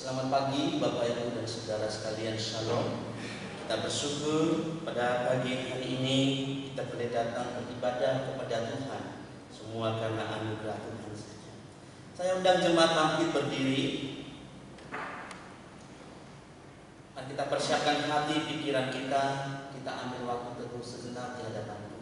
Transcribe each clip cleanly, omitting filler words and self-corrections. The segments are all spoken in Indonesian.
Selamat pagi Bapak Ibu dan Saudara sekalian, Shalom. Kita bersyukur pada pagi hari ini kita boleh datang beribadah kepada Tuhan. Semua karena anugerah Tuhan saja. Saya undang jemaat bangkit berdiri. Mari kita persiapkan hati pikiran kita. Kita ambil waktu teduh sejenak di hadapan Tuhan.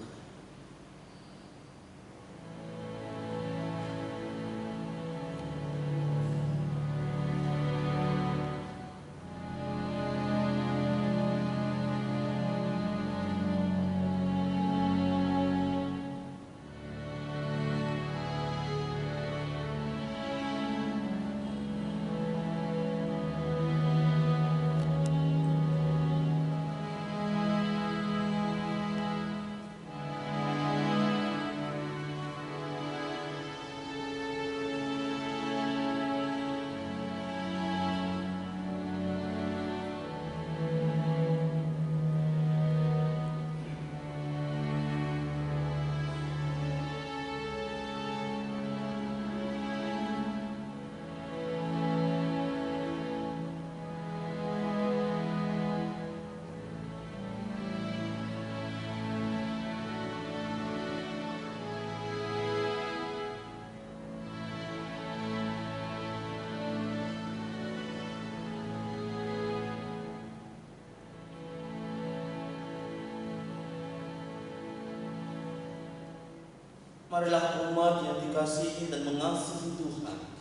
Marilah umat yang dikasihi dan mengasihi Tuhan,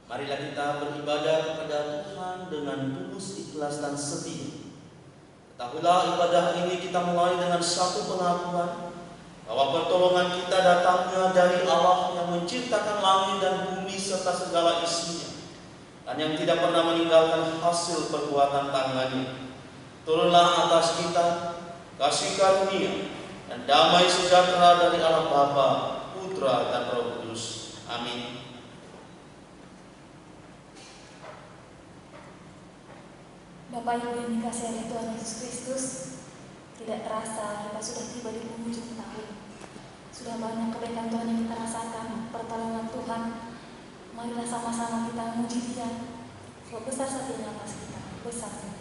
marilah kita beribadah kepada Tuhan dengan tulus, ikhlas dan setia. Ketahuilah ibadah ini kita mulai dengan satu pengakuan bahwa pertolongan kita datangnya dari Allah yang menciptakan langit dan bumi serta segala isinya, dan yang tidak pernah meninggalkan hasil perbuatan tangannya. Turunlah atas kita kasih karunia dan damai sejahtera dari Allah Bapa, Putra dan Roh Kudus. Amin. Bapak Ibu yang dikasihi oleh Tuhan Yesus Kristus, tidak terasa kita sudah tiba di penghujung tahun. Sudah banyak kebaikan Tuhan yang kita rasakan, pertolongan Tuhan. Marilah sama-sama kita memuji Dia. Sebab besar setianya kasih kita, besar setia.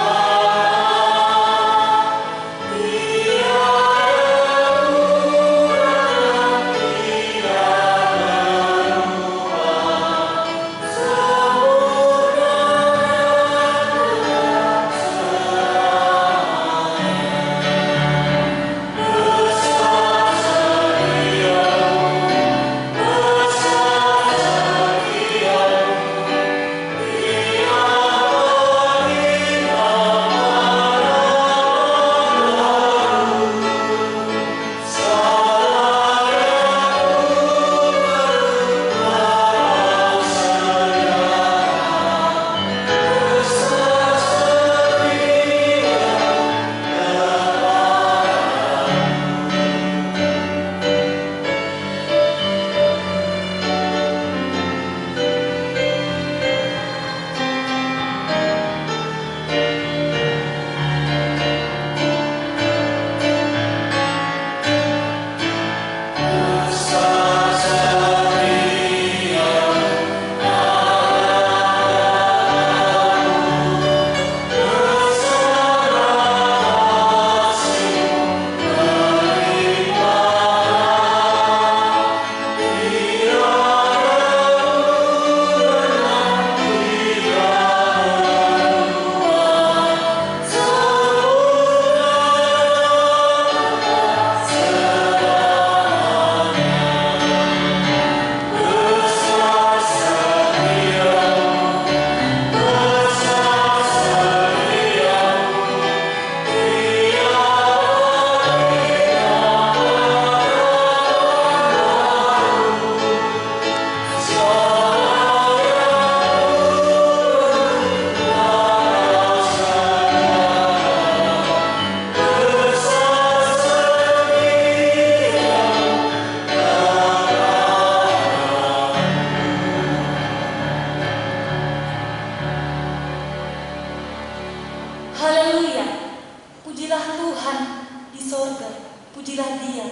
Oh,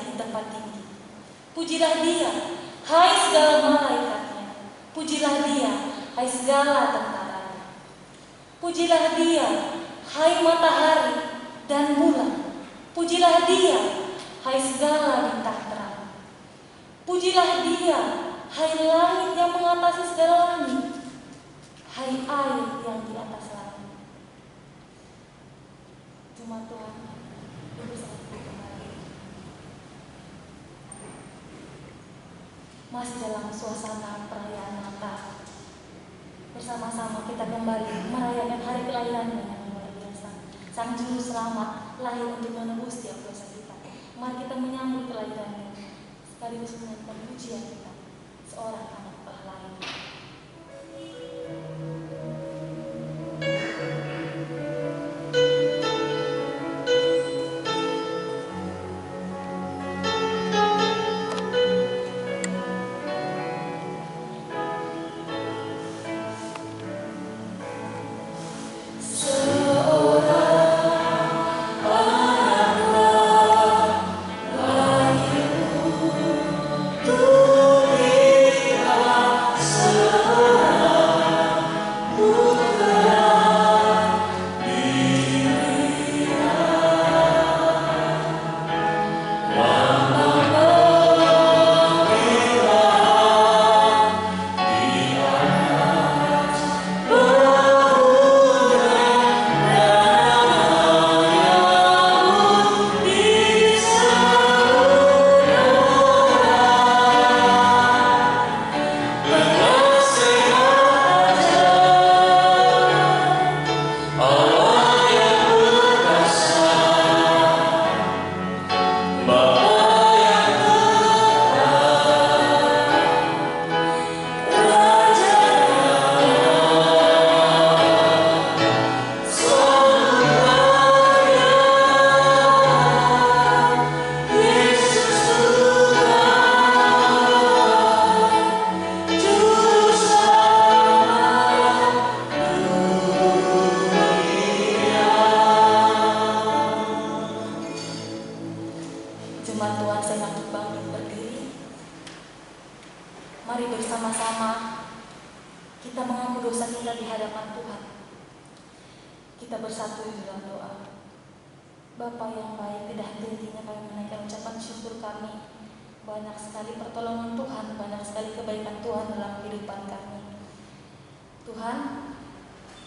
Dia di tempat tinggi. Pujilah Dia, hai segala malaikatnya. Pujilah Dia, hai segala tentaranya. Pujilah Dia, hai matahari dan bulan. Pujilah Dia, hai segala bintang terang. Pujilah Dia, hai langit yang mengatasi segala langit, hai air yang di atas langit. Cuma Tuhan yang bisa kembali. Masih dalam suasana perayaan Natal, bersama-sama kita kembali merayakan hari kelahirannya yang luar biasa. Sang Juru Selamat lahir untuk menebus setiap dosa kita. Mari kita menyambut kelahirannya sekaligus menyanyikan pujian kita, seorang anak pahlawan. Jemaat Tuhan, saya ngajak bangkit berdiri. Mari bersama-sama kita mengaku dosa kita di hadapan Tuhan. Kita bersatu di dalam doa. Bapa yang baik, tidak henti-hentinya kami menaikkan ucapan syukur kami. Banyak sekali pertolongan Tuhan, banyak sekali kebaikan Tuhan dalam kehidupan kami. Tuhan,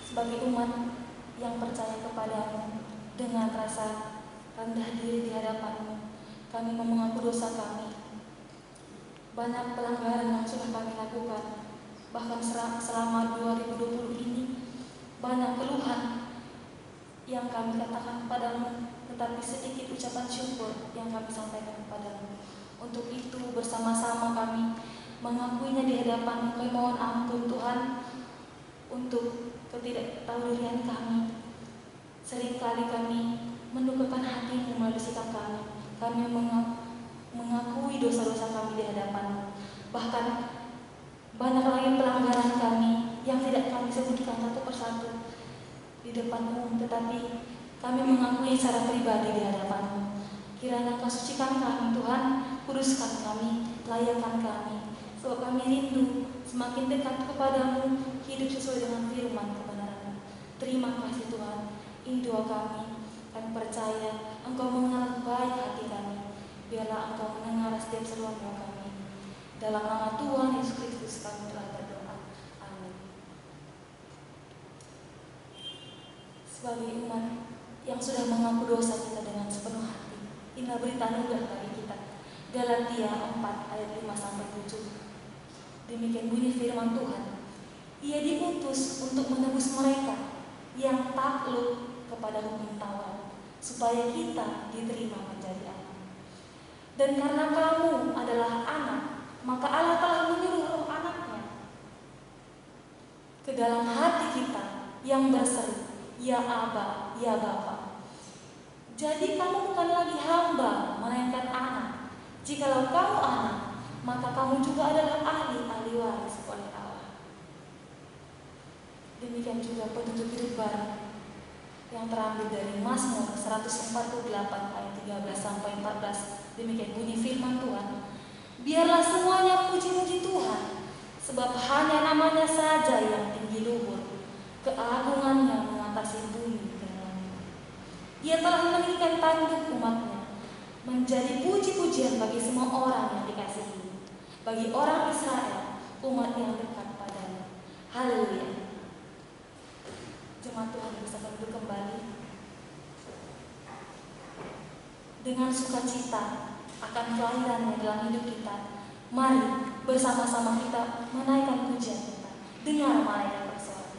sebagai umat yang percaya kepadamu, dengan rasa rendah diri di hadapan-Mu, kami mau mengaku dosa kami. Banyak pelanggaran yang sudah kami lakukan. Bahkan selama 2020 ini, banyak keluhan yang kami katakan kepadamu, tetapi sedikit ucapan syukur yang kami sampaikan kepadamu. Untuk itu bersama-sama kami mengakuinya di hadapan-Mu. Kami mohon ampun Tuhan untuk ketidaktahuan kami. Seringkali kami mendukakan hati-Mu melalui sikap kami. Kami mengakui dosa-dosa kami di hadapan-Mu. Bahkan banyak lagi pelanggaran kami yang tidak kami sebutkan satu persatu di depan-Mu, tetapi kami mengakui secara pribadi di hadapan-Mu. Kiranya Kau sucikan kami Tuhan, kuduskan kami, layakan kami, sebab kami rindu semakin dekat kepadamu, hidup sesuai dengan firman kebenaran-Mu. Terima kasih Tuhan, ini doa kami. Kami percaya Engkau mengenal baik hati kami. Biarlah Engkau mendengar setiap seruan doa kami. Dalam nama Tuhan Yesus Kristus kami telah berdoa. Amin. Sebagai umat yang sudah mengaku dosa kita dengan sepenuh hati, inilah berita anugerah bagi kita. Galatia 4 ayat 5-7. Demikian bunyi firman Tuhan. Ia diutus untuk menebus mereka yang takluk kepada hukum Taurat, supaya kita diterima menjadi anak. Dan karena kamu adalah anak, maka Allah telah menyuruh roh anaknya ke dalam hati kita yang berseru, ya Aba, ya Bapa. Jadi kamu bukan lagi hamba, melainkan anak. Jikalau kamu anak, maka kamu juga adalah ahli waris oleh Allah. Demikian juga petunjuk hidup baru yang terambil dari Mazmur 148 ayat 13-14. Demikian bunyi firman Tuhan. Biarlah semuanya puji-puji Tuhan, sebab hanya namanya saja yang tinggi luhur, keagungannya mengatasi bumi dan langit. Ia telah meninggikan tanduk umatnya, menjadi puji-pujian bagi semua orang yang dikasihi, bagi orang Israel, umat yang dekat padanya. Haleluya. Jemaat Tuhan bisa duduk kembali. Dengan sukacita akan kelahirannya dalam hidup kita, mari bersama-sama kita menaikkan pujian kita. Dengar malaikat bersorak.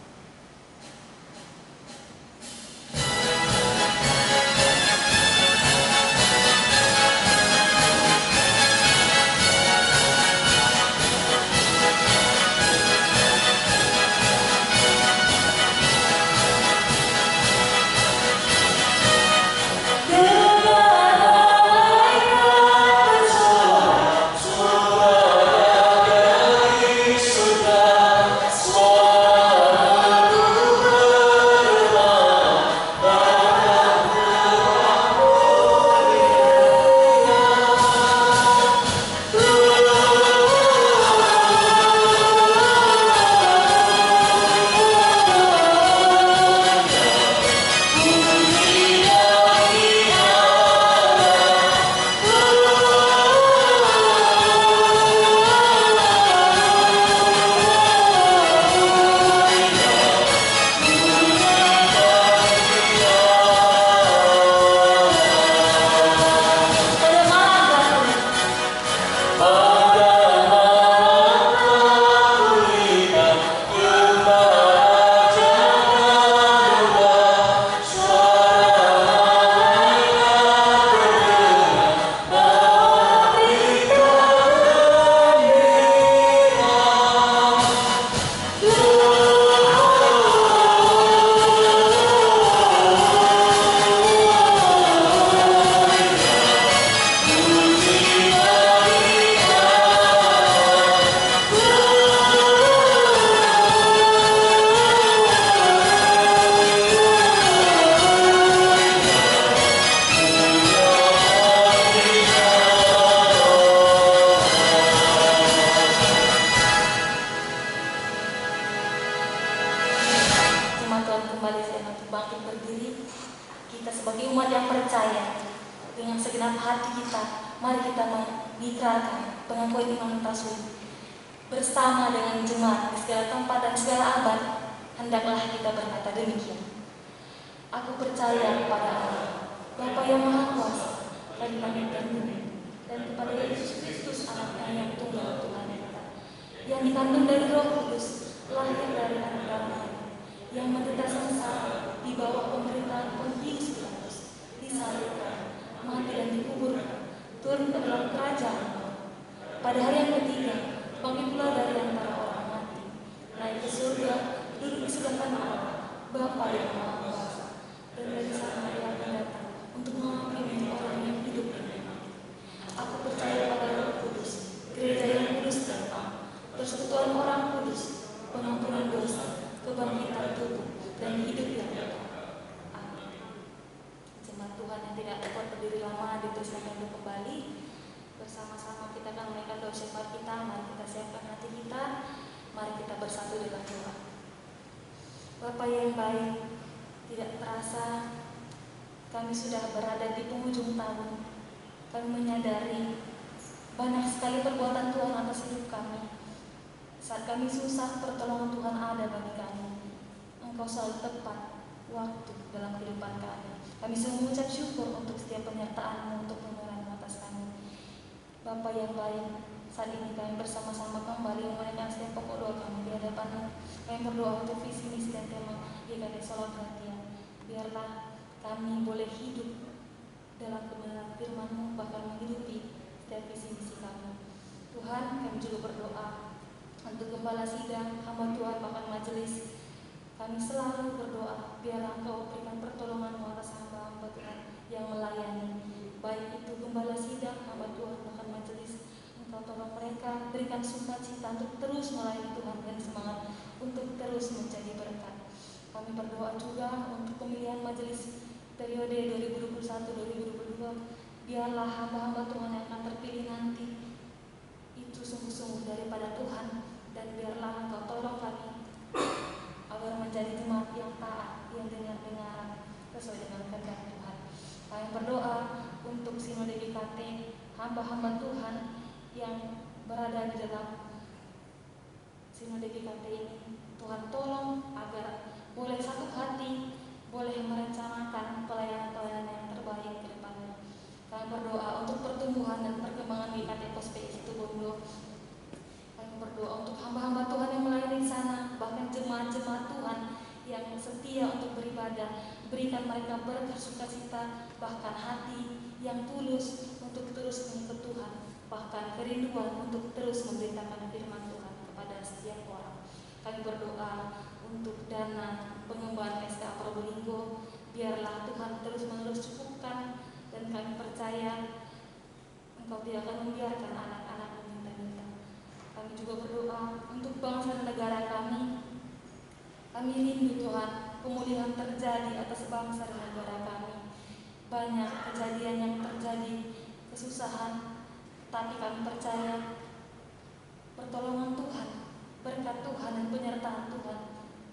Bersama dengan jemaat di segala tempat dan segala abad, hendaklah kita berkata demikian. Aku percaya kepada Allah, Bapa yang Maha Kuasa, dan langit dan bumi, dan kepada Yesus Kristus anaknya yang tunggal Tuhan kita, yang dikandung dari Roh Kudus, lahir dari anugerah Maria, yang menderita sengsara di bawah pemerintahan Pontius Pilatus, disalibkan, mati dan dikuburkan, turun ke dalam kerajaan Allah. Pada hari yang ketiga, bangkit pula dari antara orang mati, naik ke surga, duduk di sebelah kanan Allah, Bapa yang Maha Kuasa, dan dari sana Dia akan datang untuk menghakimi orang yang hidup dan mati. Aku percaya pada Roh Kudus, gereja yang kudus dan am, persekutuan orang kudus, pengampunan dosa, kebangkitan tubuh, dan hidup yang kekal. Amin. Jemaat Tuhan yang tidak dapat berdiri lama dipersilakan untuk kembali. Bersama-sama kita akan menaikkan doa syafaat kita. Mari kita siapkan hati kita. Mari kita bersatu dalam doa. Bapa yang baik, tidak terasa kami sudah berada di penghujung tahun. Kami menyadari banyak sekali perbuatan Tuhan atas hidup kami. Saat kami susah, pertolongan Tuhan ada bagi kami. Engkau selalu tepat waktu dalam kehidupan kami. Kami selalu mengucap syukur untuk setiap penyertaan-Mu untuk pemenuhan atas kami. Bapa yang baik, saat ini kami bersama-sama kembali menaikkan setiap pokok doa kami di hadapan-Mu. Kami berdoa untuk visi misi dan tema GKT Solo Perhatian. Biarlah kami boleh hidup dalam kebenaran firman-Mu, bahkan menghidupi setiap visi misi kami. Tuhan, kami juga berdoa untuk gembala sidang, hamba Tuhan, bahkan majelis. Kami selalu berdoa, biarlah Engkau berikan pertolongan-Mu atas hamba-hamba Tuhan yang melayani. Baik itu gembala sidang, hamba Tuhan, bahkan majelis. Engkau tolong mereka, berikan sukacita untuk terus melayani Tuhan dan semangat untuk terus menjadi berkat. Kami berdoa juga untuk pemilihan majelis periode 2021-2022 biarlah hamba-hamba Tuhan yang akan terpilih nanti itu sungguh-sungguh daripada Tuhan, dan biarlah Engkau tolong kami agar menjadi jemaat yang taat, yang dengar-dengar sesuai dengan kehendak Tuhan. Kami berdoa untuk Sinode GKT, hamba-hamba Tuhan yang berada di dalam Sinode GKT ini. Tuhan tolong agar boleh satu hati, boleh merencanakan pelayanan-pelayanan yang terbaik ke depannya. Kami berdoa untuk pertumbuhan dan perkembangan GKT Pospei Situbondo. Kami berdoa untuk hamba-hamba Tuhan yang melayani di sana, bahkan jemaat-jemaat Tuhan yang setia untuk beribadah. Berikan mereka berkah sukacita, bahkan hati yang tulus untuk terus mengikut Tuhan, bahkan kerinduan untuk terus memberitakan firman Tuhan kepada setiap orang. Kami berdoa untuk dana pengembangan SDA Probolinggo, biarlah Tuhan terus-menerus cukupkan, dan kami percaya Engkau tidak akan membiarkan anak-anak meminta-minta. Kami juga berdoa untuk bangsa dan negara kami. Kami rindu Tuhan, pemulihan terjadi atas bangsa dan negara kami. Banyak kejadian yang terjadi, kesusahan, tapi kami percaya pertolongan Tuhan, berkat Tuhan dan penyertaan Tuhan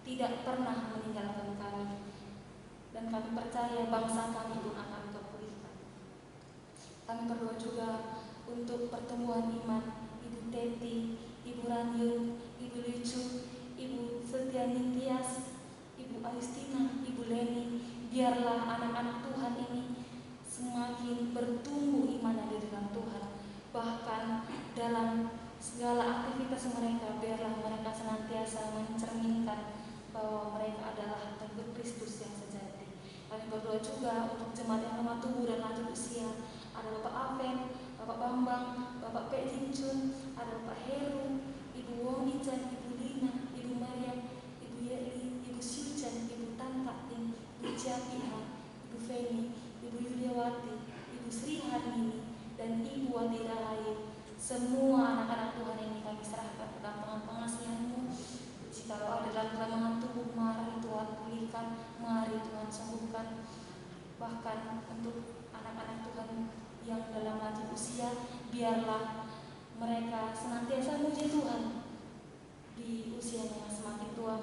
tidak pernah meninggalkan kami. Dan kami percaya bangsa kami pun akan kepulihkan. Kami berdoa juga untuk pertumbuhan iman Ibu Teti, Ibu Ranyu, Ibu Lucu, Ibu Setiani Tias, Ibu Agustina, Ibu Leni. Biarlah anak-anak Tuhan ini semakin bertumbuh imannya di dalam Tuhan. Bahkan dalam segala aktivitas mereka, biarlah mereka senantiasa mencerminkan bahwa mereka adalah pengikut Kristus yang sejati. Kami berdoa juga untuk jemaat yang lemah tubuh dan lanjut usia. Ada Bapak Aven, Bapak Bambang, Bapak Pek Jinjun, ada Bapak Heru, Ibu Wong Ijan, Ibu Lina, Ibu Maryam, Ibu Yeli, Ibu Syujan, Ibu Tantakin, Ibu Japiha, Ibu Feni, Ibu Yuliawati, Ibu Sri Harmini, dan Ibu Wati Rahayu. Semua anak-anak Tuhan ini kami serahkan ke dalam tangan pengasihan-Mu. Jikalau ada dalam kelemahan tubuh, mari Tuhan pulihkan, mari Tuhan sembuhkan. Bahkan untuk anak-anak Tuhan yang dalam lanjut usia, biarlah mereka senantiasa memuji Tuhan di usianya yang semakin tua,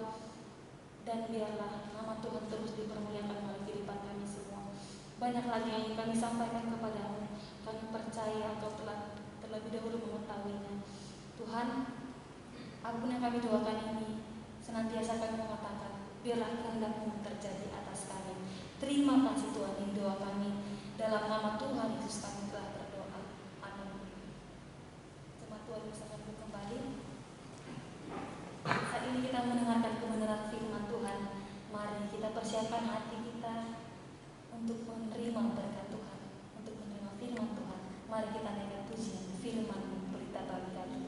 dan biarlah nama Tuhan terus dipermuliakan oleh kehidupan kami semua. Banyak lagi yang ingin kami sampaikan kepadamu. Kami percaya Engkau telah terlebih dahulu mengetahuinya. Tuhan, apapun yang kami doakan ini, senantiasa kami mengatakan, biarlah kehendak-Mu terjadi atas kami. Terima kasih Tuhan, ini doa kami. Dalam nama Tuhan Yesus kami telah berdoa. Amin. Jemaat Tuhan bersama kembali. Saat ini kita mendengarkan kebenaran firman Tuhan. Mari kita persiapkan hati kita untuk menerima berkat Tuhan, untuk menerima firman Tuhan. Mari kita naikkan pujian firman berita bagi kami.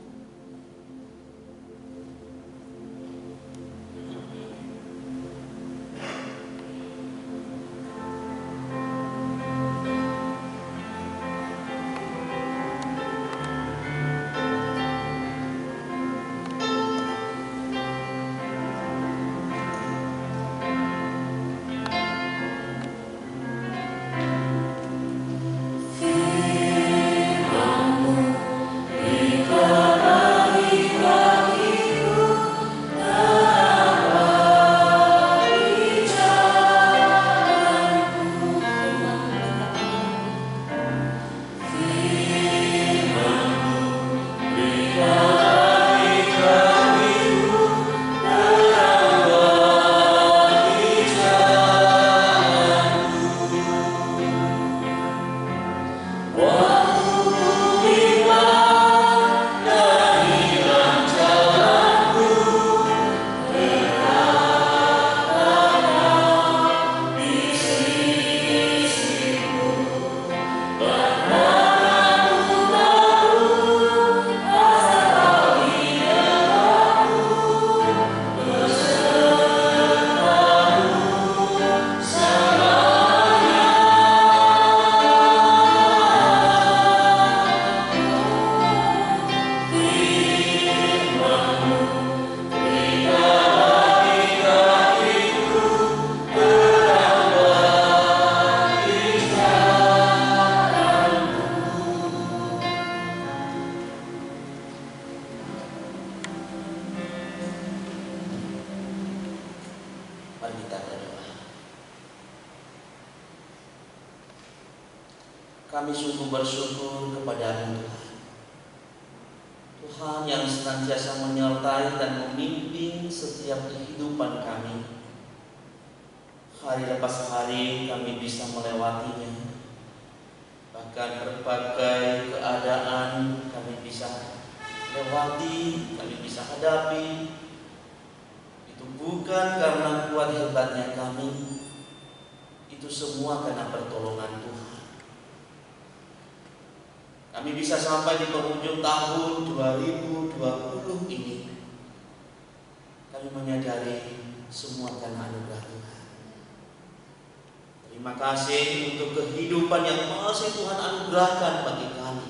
kami sungguh bersyukur kepada-Mu Tuhan. Tuhan yang senantiasa menyertai dan membimbing setiap kehidupan kami. Hari lepas hari kami bisa melewatinya. Bahkan berbagai keadaan kami bisa lewati, kami bisa hadapi. Itu bukan karena kuat hebatnya kami, itu semua karena pertolongan Tuhan. Kami bisa sampai di penghujung tahun 2020 ini. Kami menyadari semua karena anugerah Tuhan. Terima kasih untuk kehidupan yang masih Tuhan anugerahkan bagi kami.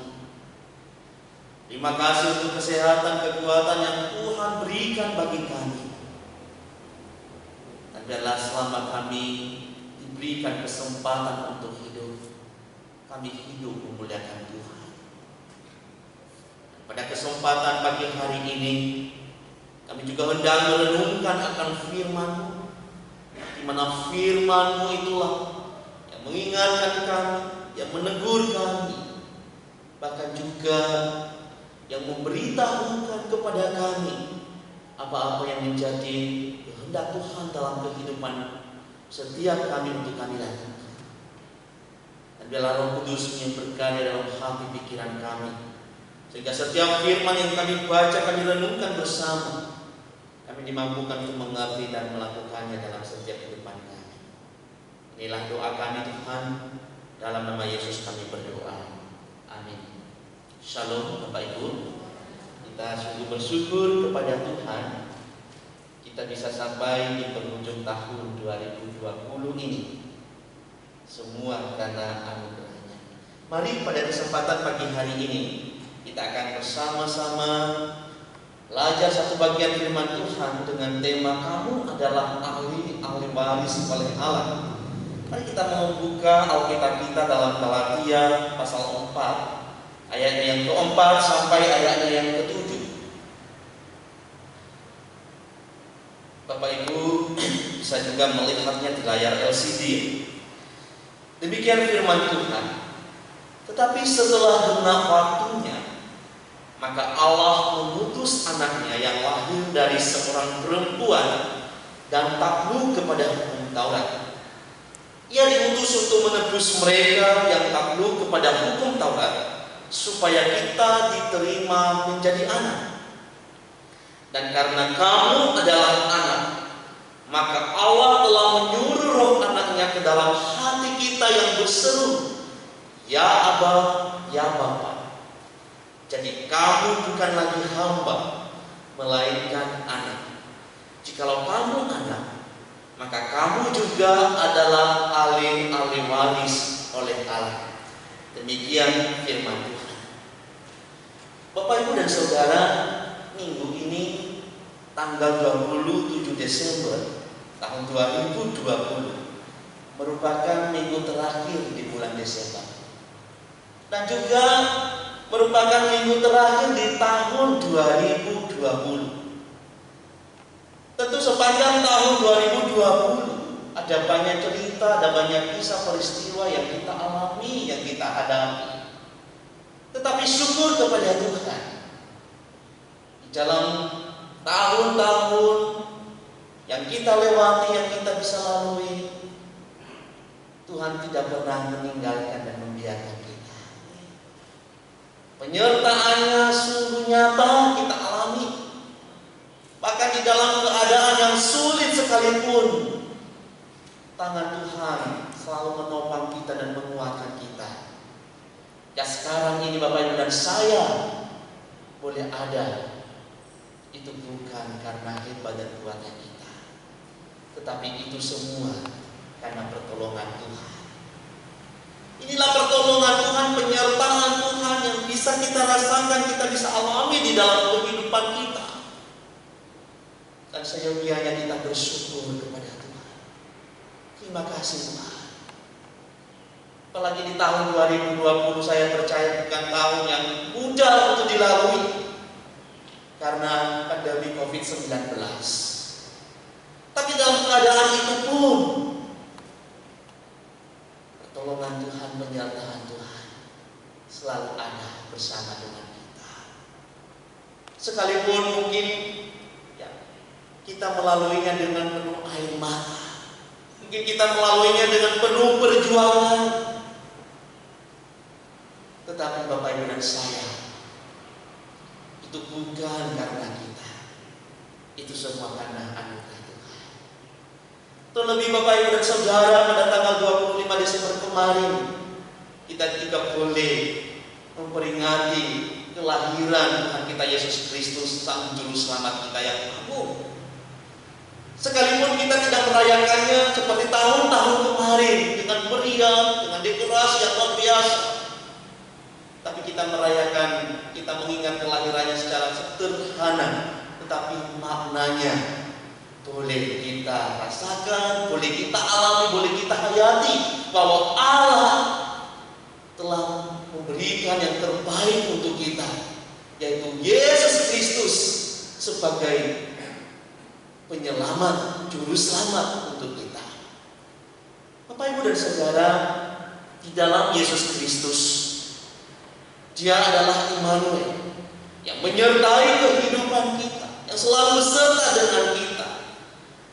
Terima kasih untuk kesehatan, kekuatan yang Tuhan berikan bagi kami. Dan biarlah selama kami diberikan kesempatan untuk hidup, kami hidup memuliakan Tuhan. Pada kesempatan pagi hari ini, kami juga hendak merenungkan akan firman-Mu, di mana firman-Mu itulah yang mengingatkan kami, yang menegur kami, bahkan juga yang memberitahukan kepada kami apa-apa yang menjadi kehendak Tuhan dalam kehidupan setiap kami untuk kami lakukan. Dan biarlah Roh Kudus yang berkarya dalam hati pikiran kami, sehingga setiap firman yang kami baca, kami renungkan bersama, kami dimampukan untuk mengerti dan melakukannya dalam setiap kehidupan kami. Inilah doa kami Tuhan, dalam nama Yesus kami berdoa. Amin. Shalom Bapak Ibu. Kita sungguh bersyukur kepada Tuhan, kita bisa sampai di penghujung tahun 2020 ini. Semua karena anugerah-Nya. Mari pada kesempatan pagi hari ini kita akan bersama-sama belajar satu bagian firman Tuhan dengan tema "Kamu adalah ahli waris oleh Allah". Mari kita membuka Alkitab kita dalam Galatia pasal 4, ayatnya yang ke-4 sampai ayatnya yang ke-7. Bapak Ibu bisa juga melihatnya di layar LCD. Demikian firman Tuhan. Tetapi setelah genap waktunya, maka Allah mengutus anaknya yang lahir dari seorang perempuan dan takluk kepada hukum Taurat. Ia diutus untuk menebus mereka yang takluk kepada hukum Taurat, supaya kita diterima menjadi anak. Dan karena kamu adalah anak, maka Allah telah menyuruh roh anaknya ke dalam hati kita yang berseru, "Ya Aba, ya Bapa." Jadi kamu bukan lagi hamba, melainkan anak. Jikalau kamu anak, maka kamu juga adalah ahli waris oleh Allah. Demikian firman Tuhan. Bapak Ibu dan Saudara, minggu ini tanggal 27 Desember tahun 2020 merupakan minggu terakhir di bulan Desember, dan juga merupakan minggu terakhir di tahun 2020. Tentu sepanjang tahun 2020 ada banyak cerita, ada banyak kisah peristiwa yang kita alami, yang kita hadapi. Tetapi syukur kepada Tuhan, di dalam tahun-tahun yang kita lewati, yang kita bisa lalui, Tuhan tidak pernah meninggalkan dan membiarkan kita. Penyertaannya sungguh nyata kita alami. Bahkan di dalam keadaan yang sulit sekalipun, tangan Tuhan selalu menopang kita dan menguatkan kita. Ya, sekarang ini Bapak Ibu dan saya boleh ada, itu bukan karena hebat dan kuatnya kita, tetapi itu semua karena pertolongan Tuhan. Inilah pertolongan Tuhan, penyertaan Tuhan yang bisa kita rasakan, kita bisa alami di dalam kehidupan kita. Dan seyogianya kita bersyukur kepada Tuhan. Terima kasih Tuhan. Apalagi di tahun 2020, saya percaya bukan tahun yang mudah untuk dilalui karena pandemi COVID-19. Tapi dalam keadaan itu pun pertolongan Tuhan, penyertaan Tuhan Sekalipun mungkin ya, kita melaluinya dengan penuh air mata, mungkin kita melaluinya dengan penuh perjuangan, tetapi Bapak Ibu dan saya, itu bukan karena kita, itu semua karena anugerah Tuhan. Terlebih Bapak Ibu dan Saudara, pada tanggal 25 Desember kemarin, kita juga boleh memperingati kelahiran Tuhan kita Yesus Kristus, Sang Juru Selamat kita yang agung. Sekalipun kita tidak merayakannya seperti tahun-tahun kemarin dengan meriah, dengan dekorasi yang luar biasa, tapi kita merayakan, kita mengingat kelahirannya secara sederhana, tetapi maknanya boleh kita rasakan, boleh kita alami, boleh kita hayati, bahwa Allah telah memberikan yang terbaik untuk kita, yaitu Yesus Kristus sebagai penyelamat, juru selamat untuk kita. Bapak Ibu dan Saudara, di dalam Yesus Kristus, Dia adalah Immanuel yang menyertai kehidupan kita, yang selalu beserta dengan kita.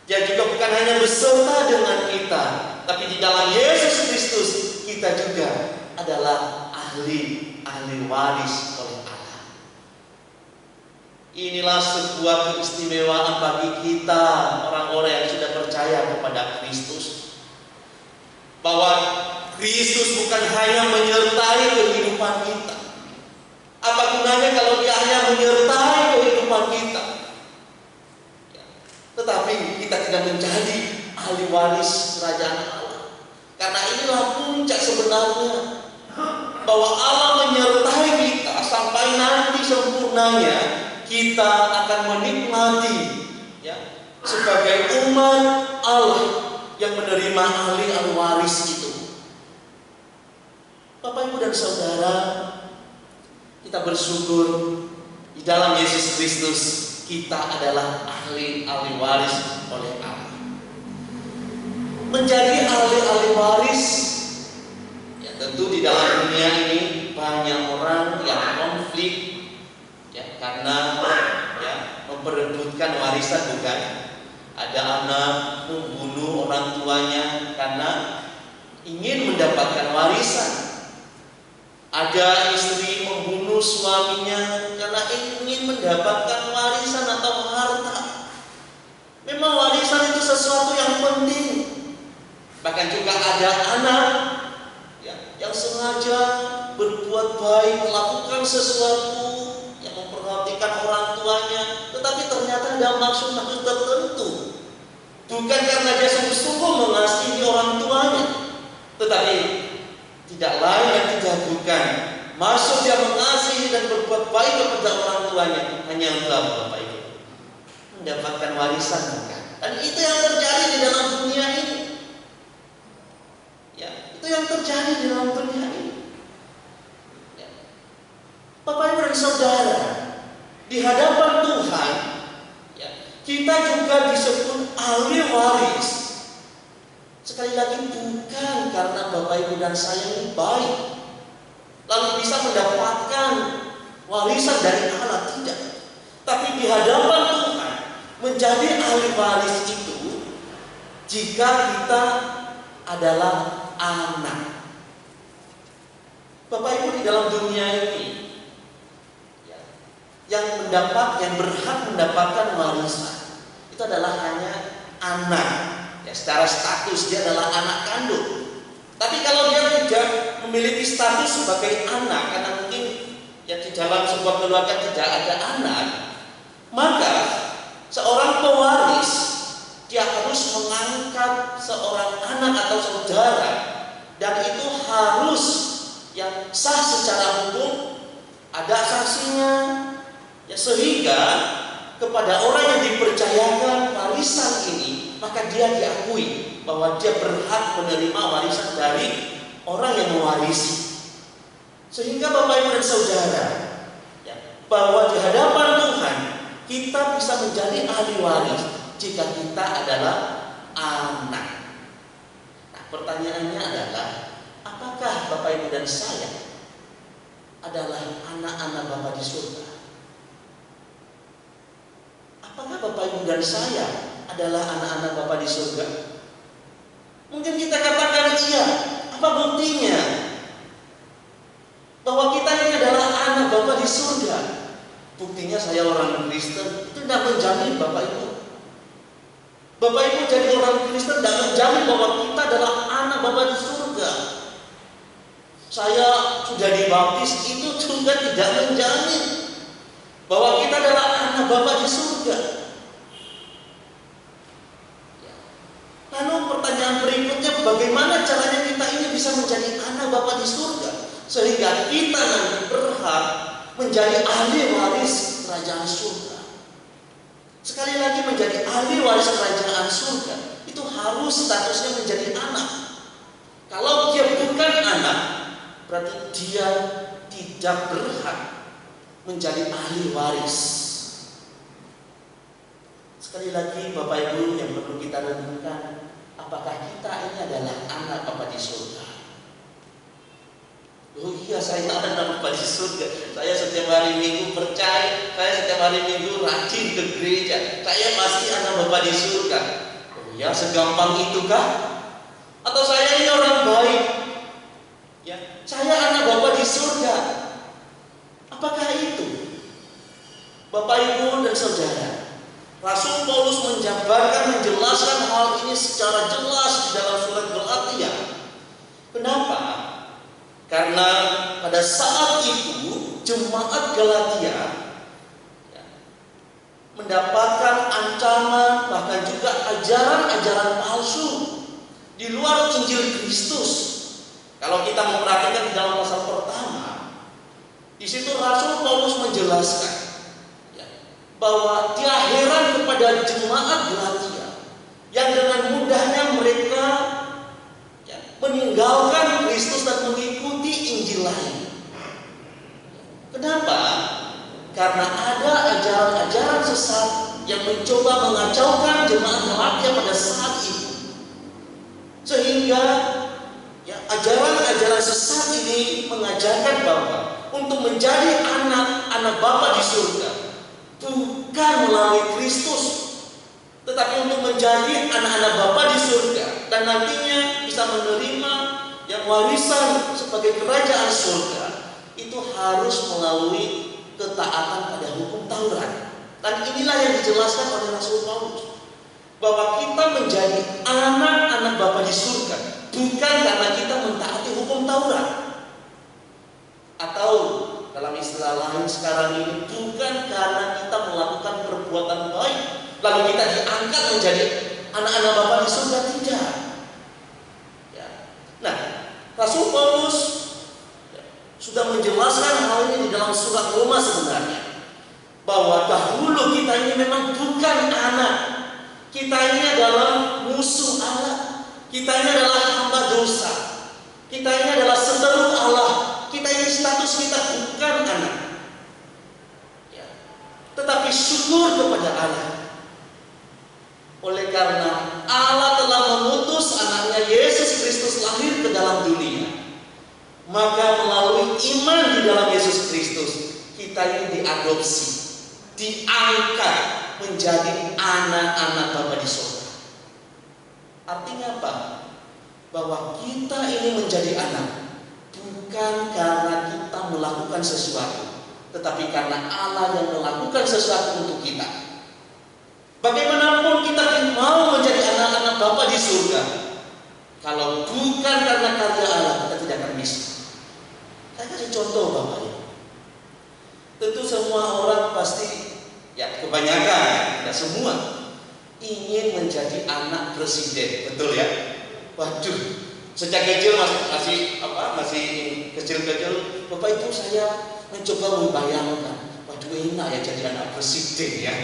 Dia juga bukan hanya beserta dengan kita, tapi di dalam Yesus Kristus kita juga adalah ahli waris oleh Allah. Inilah sebuah keistimewaan bagi kita, orang-orang yang sudah percaya kepada Kristus, bahwa Kristus bukan hanya menyertai kehidupan kita. Apa gunanya kalau Dia hanya menyertai kehidupan kita, tetapi kita tidak menjadi ahli waris kerajaan Allah? Karena inilah puncak sebenarnya, bahwa Allah menyertai kita sampai nanti sempurnanya kita akan menikmati ya, sebagai umat Allah yang menerima ahli waris itu. Bapak Ibu dan Saudara, kita bersyukur di dalam Yesus Kristus kita adalah ahli waris oleh Allah. Menjadi ahli waris, ya tentu di dalam dunia ini banyak orang yang konflik ya, karena ya, memperebutkan warisan, bukan? Ada anak membunuh orang tuanya karena ingin mendapatkan warisan. Ada istri membunuh suaminya karena ingin mendapatkan warisan atau harta. Memang warisan itu sesuatu yang penting. Bahkan juga ada anak ya, yang sengaja berbuat baik, melakukan sesuatu yang memperhatikan orang tuanya, tetapi ternyata ada maksud tertentu. Bukan karena dia sungguh-sungguh mengasihi orang tuanya, tetapi tidak lain yang tidak bukan maksud dia mengasihi dan berbuat baik kepada orang tuanya hanya untuk apa, Bapak Ibu? Mendapatkan warisan, bukan? Dan itu yang terjadi di dalam dunia ini. Ya, itu yang terjadi di dalam dunia ini. Ya. Bapak Ibu dan Saudara, di hadapan Tuhan, ya, kita juga disebut ahli waris. Sekali lagi bukan karena Bapak Ibu dan saya ini baik lalu bisa mendapatkan warisan dari Allah, tidak. Tapi di hadapan Tuhan menjadi ahli waris itu jika kita adalah anak. Bapak Ibu, di dalam dunia ini ya, yang berhak mendapatkan warisan itu adalah hanya anak. Ya, secara status dia adalah anak kandung. Tapi kalau dia tidak memiliki status sebagai anak, karena mungkin ya di dalam sebuah keluarga tidak ada anak, maka seorang pewaris dia harus mengangkat seorang anak atau saudara, dan itu harus yang sah secara hukum, ada saksinya, ya, sehingga kepada orang yang dipercayakan warisan ini, maka dia diakui bahwa dia berhak menerima warisan dari orang yang mewarisi. Sehingga Bapak Ibu dan Saudara, ya, bahwa di hadapan Tuhan kita bisa menjadi ahli waris jika kita adalah anak. Nah, pertanyaannya adalah, apakah Bapak Ibu dan saya adalah anak-anak Bapa di surga? apakah Bapak Ibu dan saya adalah anak-anak Bapa di surga? Mungkin kita katakan iya. Apa buktinya bahwa kita ini adalah anak Bapa di surga? Buktinya saya orang Kristen, itu tidak menjamin Bapak Ibu. Bapak Ibu jadi orang Kristen tidak menjamin bahwa kita adalah anak Bapa di surga. Saya sudah dibaptis, itu juga tidak menjamin bahwa kita adalah anak Bapa di surga. Lalu pertanyaan berikutnya, bagaimana caranya kita ini bisa menjadi anak Bapa di surga sehingga kita nanti berhak menjadi ahli waris kerajaan surga? Sekali lagi, menjadi ahli waris kerajaan surga itu harus statusnya menjadi anak. Kalau dia bukan anak, berarti dia tidak berhak menjadi ahli waris. Sekali lagi Bapak Ibu yang perlu kita renungkan, apakah kita ini adalah anak Bapa di surga? Oh iya, saya anak Bapa di surga. Saya setiap hari Minggu percaya, saya setiap hari Minggu rajin ke gereja. Saya pasti anak Bapa di surga. Oh ya, segampang itukah? Atau saya ini orang baik? Ya, saya anak Bapa di surga. Apakah itu? Bapak Ibu dan saudara, Rasul Paulus menjelaskan hal ini secara jelas di dalam surat Galatia. Kenapa? Karena pada saat itu jemaat Galatia mendapatkan ancaman, bahkan juga ajaran-ajaran palsu di luar Injil Kristus. Kalau kita memperhatikan di dalam pasal pertama, di situ Rasul Paulus menjelaskan bahwa dia heran kepada jemaat Galatia yang dengan mudahnya mereka meninggalkan Kristus dan mengikuti Injil lain. Kenapa? Karena ada ajaran-ajaran sesat yang mencoba mengacaukan jemaat Galatia pada saat itu, sehingga ajaran-ajaran sesat ini mengajarkan bahwa untuk menjadi anak-anak Bapa di surga bukan melalui Kristus, tetapi untuk menjadi anak-anak Bapa di surga dan nantinya bisa menerima yang warisan sebagai kerajaan surga, itu harus melalui ketaatan pada hukum Taurat. Dan inilah yang dijelaskan oleh Rasul Paulus, bahwa kita menjadi anak-anak Bapa di surga bukan karena kita mentaati hukum Taurat, atau dalam istilah lain sekarang ini, bukan karena kita melakukan perbuatan baik lalu kita diangkat menjadi anak-anak Bapa di surga, tidak. Nah, Rasul Paulus sudah menjelaskan hal ini di dalam surat Roma sebenarnya, bahwa dahulu kita ini memang bukan anak, kita ini adalah musuh Allah, kita ini adalah hamba dosa, kita ini adalah seteru Allah. Kita ini status kita bukan anak, tetapi syukur kepada Allah. Oleh karena Allah telah mengutus anaknya Yesus Kristus lahir ke dalam dunia, maka melalui iman di dalam Yesus Kristus kita ini diadopsi, diangkat menjadi anak-anak Bapa di surga. Artinya apa? Bahwa kita ini menjadi anak bukan karena kita melakukan sesuatu, tetapi karena Allah yang melakukan sesuatu untuk kita. Bagaimanapun kita mau menjadi anak-anak Bapa di surga, kalau bukan karena karya Allah, kita tidak akan bisa. Saya kasih contoh Bapak Ibu. Tentu semua orang pasti, kebanyakan, tidak semua, ingin menjadi anak presiden, betul ya? Waduh, sejak kecil masih kecil-kecil, Bapak Ibu saya mencoba membayangkan, waduh enak ya jadi anak presiden ya.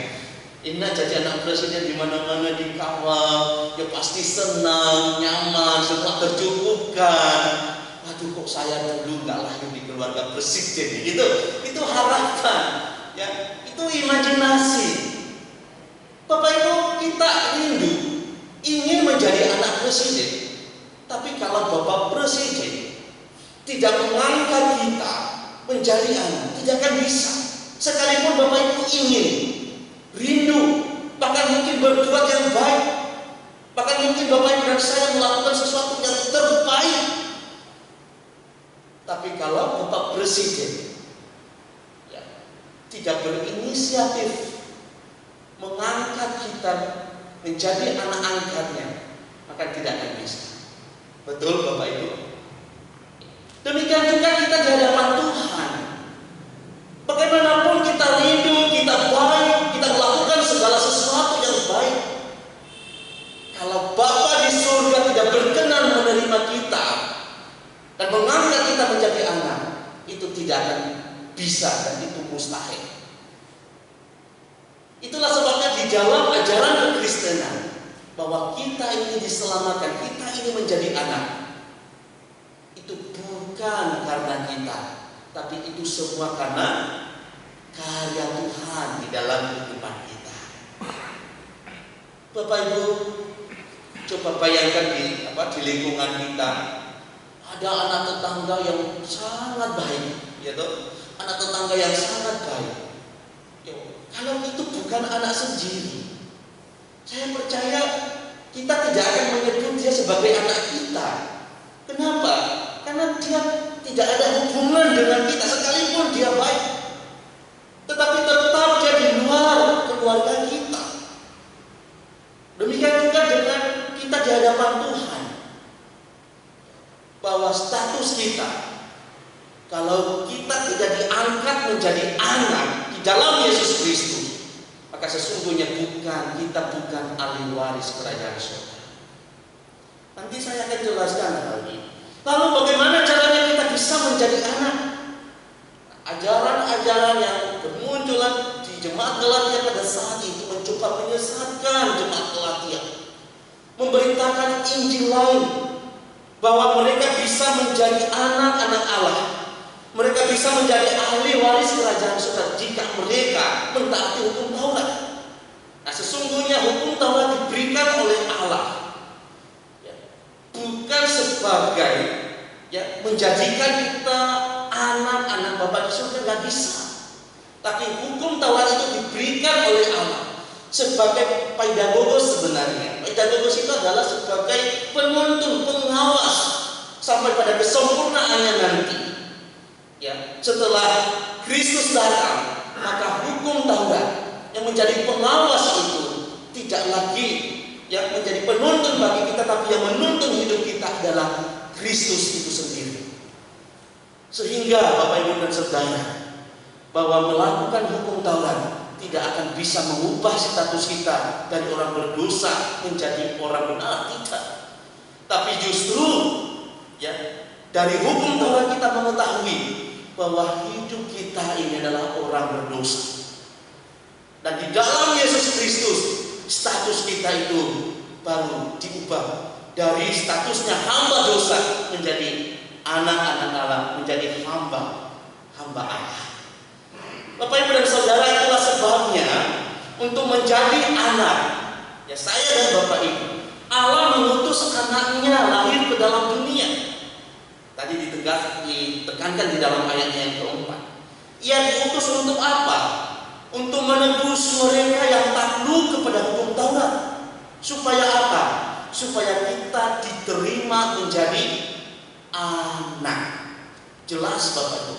Enak jadi anak presiden, di mana-mana dikawal, ya pasti senang, nyaman, semua tercukupkan. Waduh kok saya dulu nggak lahir di keluarga presiden, itu harapan, ya itu imajinasi. Bapak Ibu, kita rindu ingin menjadi anak presiden. Tapi kalau Bapak Presiden tidak mengangkat kita menjadi anak, tidak akan bisa. Sekalipun Bapak Ibu ingin, rindu, bahkan mungkin berbuat yang baik, bahkan mungkin Bapak Ibu dan saya melakukan sesuatu yang terbaik. Tapi kalau Bapak Presiden tidak berinisiatif mengangkat kita menjadi anak angkatnya, maka tidak akan bisa. Betul Bapak Ibu? Demikian juga kita di hadapan Tuhan. Bagaimanapun kita rindu, kita baik, kita melakukan segala sesuatu yang baik, kalau Bapa di surga tidak berkenan menerima kita dan mengangkat kita menjadi anak, itu tidak akan bisa dan itu mustahil. Itulah sebabnya di dalam ajaran kekristenan bahwa kita ini diselamatkan, kita ini menjadi anak, itu bukan karena kita, tapi itu semua karena karya Tuhan di dalam kehidupan kita. Bapak Ibu, coba bayangkan di lingkungan kita ada anak tetangga yang sangat baik, ya toh? Anak tetangga yang sangat baik. Kalau itu bukan anak sendiri, saya percaya kita tidak akan menyebut dia sebagai anak kita. Kenapa? Karena dia tidak ada hubungan dengan kita sekalipun dia baik, tetapi tetap dia di luar keluarga kita. Demikian juga dengan kita di hadapan Tuhan, bahwa status kita, kalau kita tidak diangkat menjadi anak di dalam Yesus Kristus, maka sesungguhnya kita bukan ahli waris kerajaan surga. Nanti saya akan jelaskan hal ini. Lalu bagaimana caranya kita bisa menjadi anak? Ajaran-ajaran yang bermunculan di jemaat Galatia pada saat itu mencoba menyesatkan jemaat Galatia, memberitakan Injil lain, bahwa mereka bisa menjadi anak-anak Allah, mereka bisa menjadi ahli waris kerajaan surga jika mereka mentaati hukum Taurat. Nah, sesungguhnya hukum Taurat diberikan oleh Allah, bukan sebagai menjadikan kita anak-anak Bapa di surga, nggak bisa. Tapi hukum Taurat itu diberikan oleh Allah sebagai pedagogos sebenarnya. Pedagogos itu adalah sebagai penuntun, pengawas sampai pada kesempurnaannya nanti. Setelah Kristus datang, maka hukum Taurat yang menjadi pengawas itu tidak lagi menjadi penuntun bagi kita, tapi yang menuntun hidup kita adalah Kristus itu sendiri. Sehingga Bapak Ibu dan Saudara, bahwa melakukan hukum Taurat tidak akan bisa mengubah status kita dari orang berdosa menjadi orang benar, tidak. Tapi justru dari hukum Taurat kita mengetahui bahwa hidup kita ini adalah orang berdosa. Dan di dalam Yesus Kristus status kita itu baru diubah dari statusnya hamba dosa menjadi anak-anak Allah, menjadi hamba Allah. Bapak Ibu dan Saudara, itulah sebabnya untuk menjadi anak, saya dan Bapak Ibu, Allah mengutus anaknya lahir ke dalam dunia. Tadi ditekankan di dalam ayatnya yang keempat. Ia diutus untuk apa? Untuk menebus mereka yang takluk kepada hukum Taurat. Supaya apa? Supaya kita diterima menjadi anak. Jelas Bapak Ibu,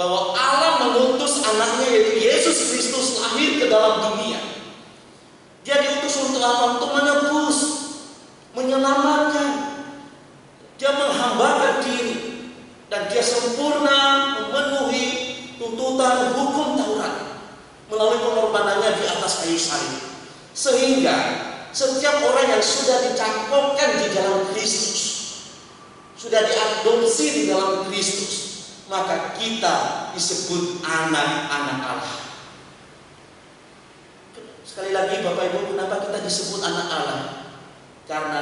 bahwa Allah mengutus anaknya yaitu Yesus Kristus lahir ke dalam dunia. Dia diutus untuk apa? Untuk menebus, menyelamatkan. Dia menghambakan diri dan dia sempurna memenuhi tuntutan hukum Taurat melalui pengorbanannya di atas kayu salib. Sehingga setiap orang yang sudah dicangkokkan di dalam Kristus, sudah diadopsi di dalam Kristus, maka kita disebut anak-anak Allah. Sekali lagi Bapak Ibu, kenapa kita disebut anak Allah? Karena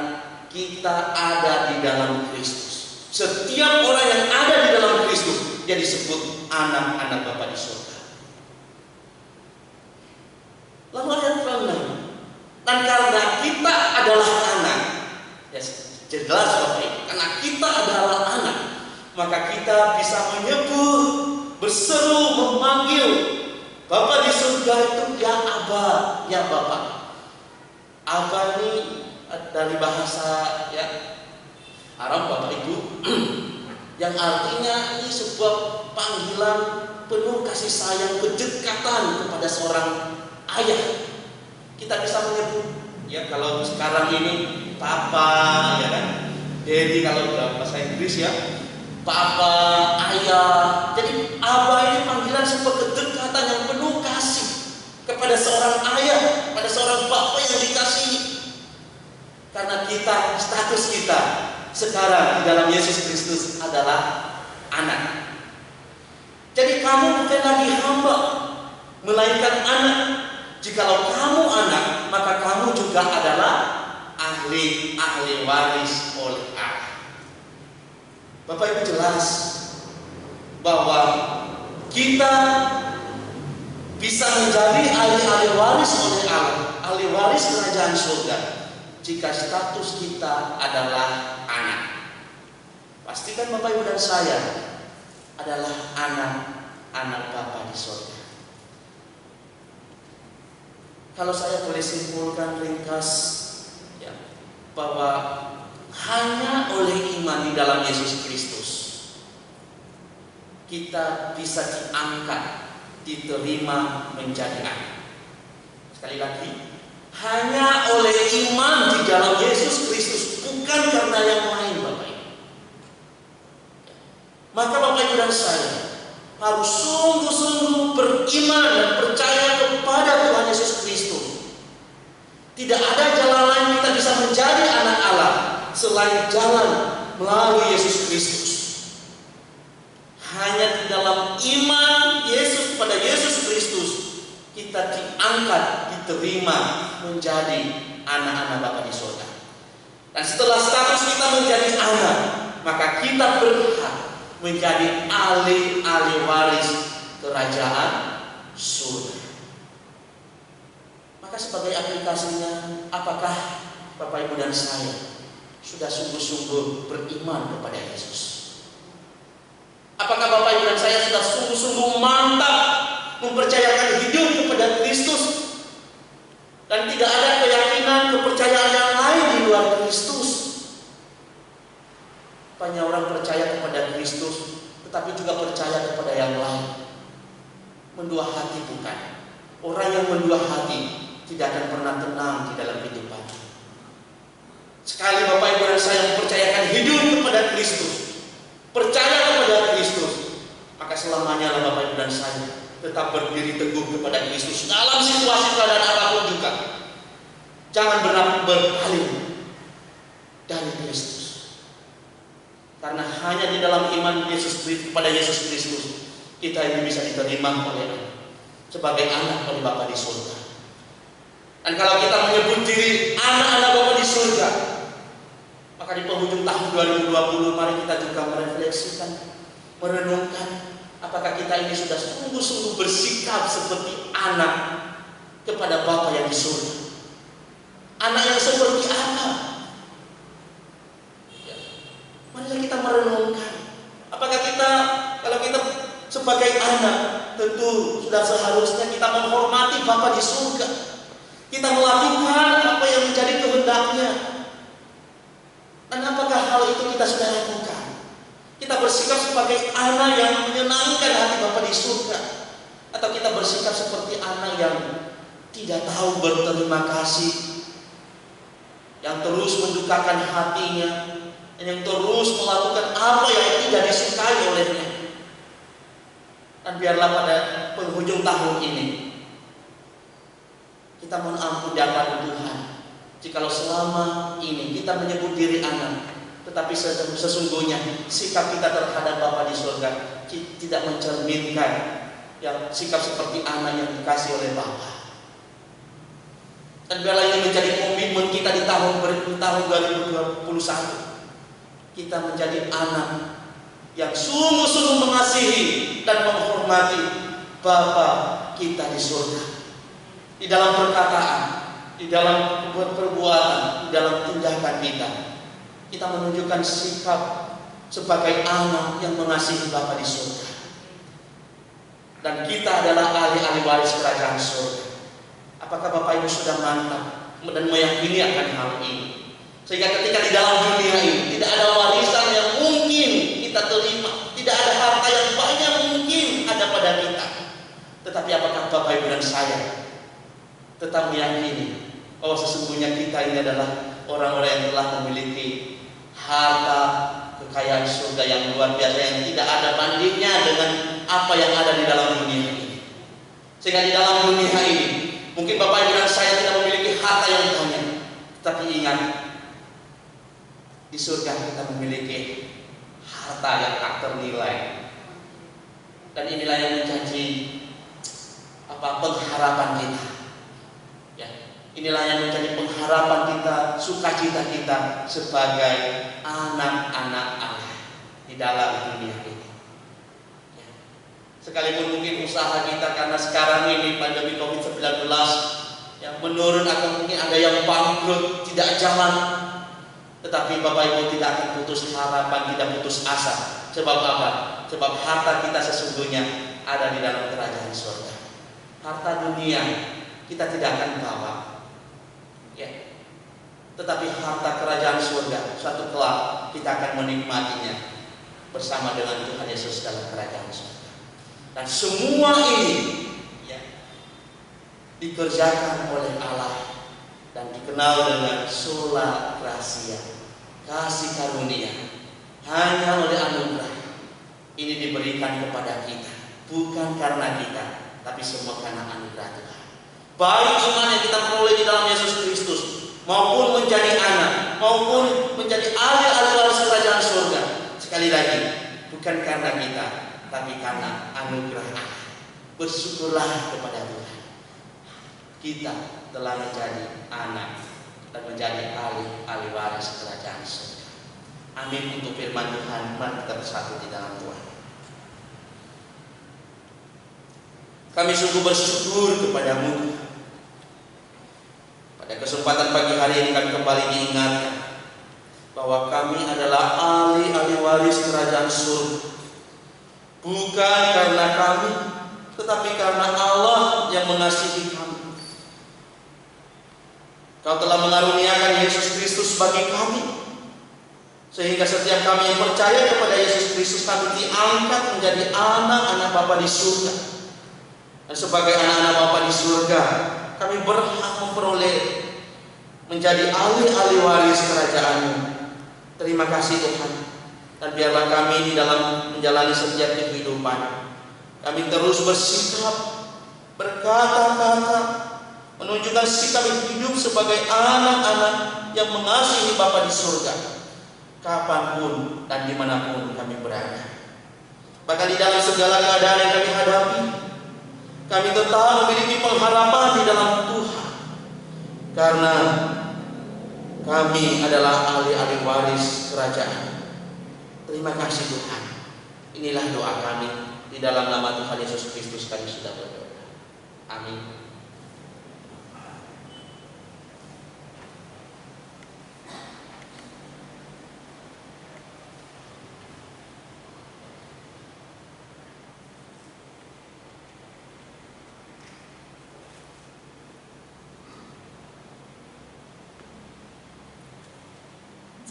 kita ada di dalam Kristus. Setiap orang yang ada di dalam Kristus, dia disebut anak-anak Bapa di surga. Lalu ayat ke-6, dan karena kita adalah anak, jelas Bapak Ibu, karena kita adalah anak, maka kita bisa menyebut, berseru, memanggil Bapa di surga itu ya Aba, ya Bapa. Aba ini dari bahasa ya Arab Bapak Ibu yang artinya ini sebuah panggilan penuh kasih sayang, kedekatan kepada seorang ayah. Kita bisa menyebut ya kalau sekarang ini papa ya kan, daddy kalau dalam bahasa Inggris ya, papa, ayah. Jadi Aba ini panggilan sebuah kedekatan yang penuh kasih kepada seorang ayah, pada seorang bapak yang dikasihi. Karena kita, status kita sekarang di dalam Yesus Kristus adalah anak. Jadi kamu bukan lagi hamba, melainkan anak. Jikalau kamu anak, maka kamu juga adalah ahli waris oleh Allah. Bapak Ibu jelas bahwa kita bisa menjadi ahli waris oleh Allah, ahli waris kerajaan surga, jika status kita adalah anak. Pastikan Bapak Ibu dan saya adalah anak Bapa di surga. Kalau saya boleh simpulkan ringkas ya, bahwa hanya oleh iman di dalam Yesus Kristus kita bisa diangkat, diterima menjadi anak. Sekali lagi, hanya oleh iman di dalam Yesus Kristus, bukan karena yang lain Bapak Ibu. Maka Bapak Ibu dan saya harus sungguh-sungguh beriman dan percaya kepada Tuhan Yesus Kristus. Tidak ada jalan lain kita bisa menjadi anak Allah selain jalan melalui Yesus Kristus. Hanya di dalam iman Yesus pada Yesus Kristus kita diangkat, diterima menjadi anak-anak Bapa di surga. Dan setelah status kita menjadi anak, maka kita berhak menjadi ahli waris kerajaan surga. Maka sebagai aplikasinya, apakah Bapak Ibu dan saya sudah sungguh-sungguh beriman kepada Yesus? Apakah Bapak Ibu dan saya sudah sungguh-sungguh mantap mempercayakan hidup kepada Kristus dan tidak ada keyakinan, kepercayaan yang lain di luar Kristus? Banyak orang percaya kepada Kristus, tetapi juga percaya kepada yang lain. Mendua hati bukan. Orang yang mendua hati tidak akan pernah tenang di dalam kehidupannya. Sekali Bapak Ibu dan saya mempercayakan hidup kepada Kristus, percaya kepada Kristus, maka selamanya lah Bapak Ibu dan saya tetap berdiri teguh kepada Kristus dalam situasi keadaan apapun juga. Jangan berpaling dari Kristus. Karena hanya di dalam iman Yesus Kristus pada Yesus Kristus kita ini bisa diterima oleh Allah sebagai anak oleh Bapa di surga. Dan kalau kita menyebut diri anak-anak Bapa di surga, maka di penghujung tahun 2020 mari kita juga merefleksikan, merenungkan apakah kita ini sudah sungguh-sungguh bersikap seperti anak kepada Bapa yang di surga. Anak yang seperti apa? Marilah kita merenungkan. Apakah kita, kalau kita sebagai anak, tentu sudah seharusnya kita menghormati Bapa di surga. Kita melakukan apa yang menjadi kehendaknya. Dan apakah hal itu kita sudah lakukan? Kita bersikap sebagai anak yang menyenangkan hati Bapa di surga, atau kita bersikap seperti anak yang tidak tahu berterima kasih, yang terus mendukakan hatinya, yang terus melakukan apa yang tidak disukai olehnya. Dan biarlah pada penghujung tahun ini kita mohon ampun di hadapan Tuhan jikalau selama ini kita menyebut diri anak, tetapi sesungguhnya sikap kita terhadap Bapa di surga tidak mencerminkan yang sikap seperti anak yang dikasih oleh Bapa. Dan biarlah ini menjadi komitmen kita di tahun 2021. Kita menjadi anak yang sungguh-sungguh mengasihi dan menghormati Bapa kita di surga. Di dalam perkataan, di dalam perbuatan, di dalam tindakan kita menunjukkan sikap sebagai anak yang mengasihi Bapa di surga. dan kita adalah ahli-ahli waris kerajaan surga. Apakah Bapak Ibu sudah mantap dan meyakini akan hal ini? Sehingga ketika di dalam dunia ini tidak ada warisan yang mungkin kita terima, tidak ada harta yang banyak mungkin ada pada kita. Tetapi apakah Bapak Ibu dan saya tetap meyakini bahwa sesungguhnya kita ini adalah orang-orang yang telah memiliki harta kekayaan surga yang luar biasa, yang tidak ada bandingnya dengan apa yang ada di dalam dunia ini. Sehingga di dalam dunia ini mungkin Bapak Ibu dan saya tidak memiliki harta yang banyak, tetapi ingat, di surga kita memiliki harta yang tak ternilai. Dan inilah yang menjadi pengharapan kita. Ya, inilah yang menjadi pengharapan kita, sukacita kita sebagai anak-anak Allah di dalam dunia ini. Ya. Sekalipun mungkin usaha kita karena sekarang ini pandemi COVID-19 yang menurun atau mungkin ada yang bangkrut, tidak jalan, tetapi Bapak Ibu tidak akan putus harapan, tidak putus asa. Sebab apa? Sebab harta kita sesungguhnya ada di dalam kerajaan surga. Harta dunia kita tidak akan bawa, ya. Tetapi harta kerajaan surga suatu kelak kita akan menikmatinya bersama dengan Tuhan Yesus dalam kerajaan surga. Dan semua ini, ya, dikerjakan oleh Allah dan dikenal dengan sola gratia, kasih karunia, hanya oleh anugerah. Ini diberikan kepada kita, bukan karena kita, tapi semua karena anugerah Tuhan. Baik iman yang kita peroleh di dalam Yesus Kristus, maupun menjadi anak, maupun menjadi ahli-ahli waris kerajaan surga. Sekali lagi, bukan karena kita, tapi karena anugerah Allah. Bersyukurlah kepada Tuhan, kita telah menjadi anak dan menjadi ahli waris kerajaan surga. Amin untuk firman Tuhan. Mari kita bersatu di dalam Tuhan. Kami sungguh bersyukur kepadamu. Pada kesempatan pagi hari ini kami kembali diingatkan bahwa kami adalah ahli waris kerajaan surga. Bukan karena kami, tetapi karena Allah yang mengasihi kami. Kau telah mengaruniakan Yesus Kristus bagi kami, sehingga setiap kami yang percaya kepada Yesus Kristus, kami diangkat menjadi anak-anak Bapa di surga. Dan sebagai anak-anak Bapa di surga, kami berhak memperoleh menjadi ahli-ahli waris kerajaan-Mu. Terima kasih Tuhan. Dan biarlah kami di dalam menjalani setiap kehidupan, kami terus bersikap, berkata-kata, menunjukkan sikap hidup sebagai anak-anak yang mengasihi Bapa di surga, kapanpun dan dimanapun kami berada. Bahkan di dalam segala keadaan yang kami hadapi, kami tetap memiliki pengharapan di dalam Tuhan, karena kami adalah ahli-ahli waris kerajaan. Terima kasih Tuhan. Inilah doa kami, di dalam nama Tuhan Yesus Kristus kami sudah berdoa. Amin.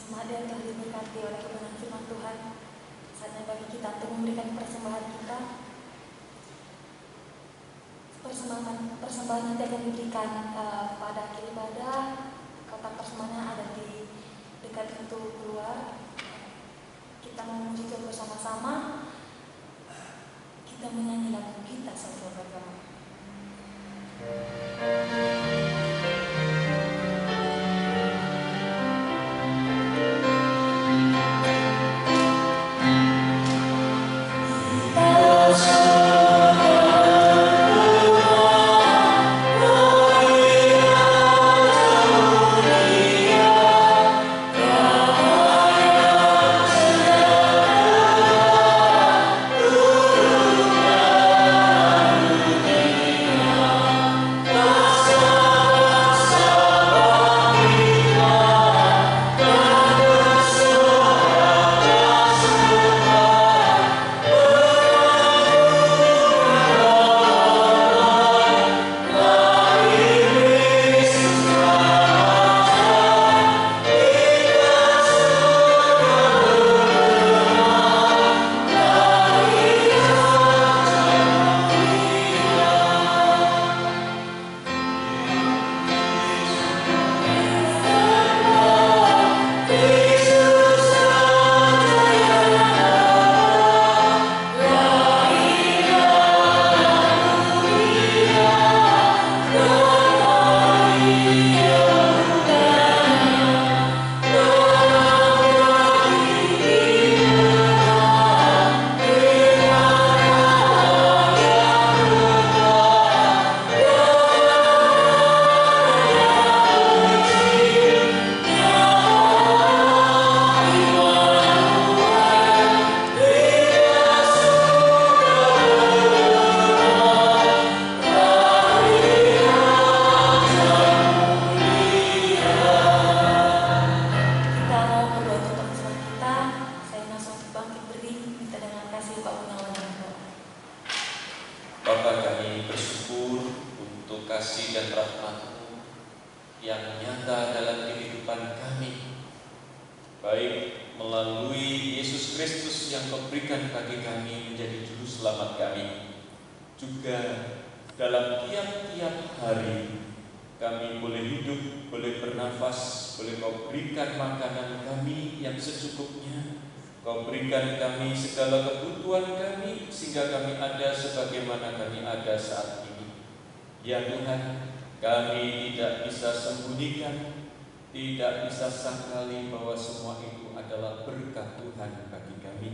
Jemaat yang telah diberkati oleh kebenaran firman Tuhan, saatnya bagi kita untuk memberikan persembahan kita. Persembahan nanti akan diberikan pada akhir ibadah. Kotak persembahannya ada di dekat pintu keluar. Kita memuji Tuhan bersama-sama. Kita menyanyi lagu kita saudara beragama. Yeah. kasih dan rahmat-Mu yang nyata dalam kehidupan kami, baik melalui Yesus Kristus yang Kau berikan bagi kami menjadi juru selamat kami, juga dalam tiap-tiap hari kami boleh hidup, boleh bernafas, boleh Kau berikan makanan kami yang secukupnya. Kau berikan kami segala kebutuhan kami, sehingga kami ada sebagaimana kami ada saat ini. Ya Tuhan, kami tidak bisa sembunyikan, tidak bisa sangkali bahwa semua itu adalah berkat Tuhan bagi kami.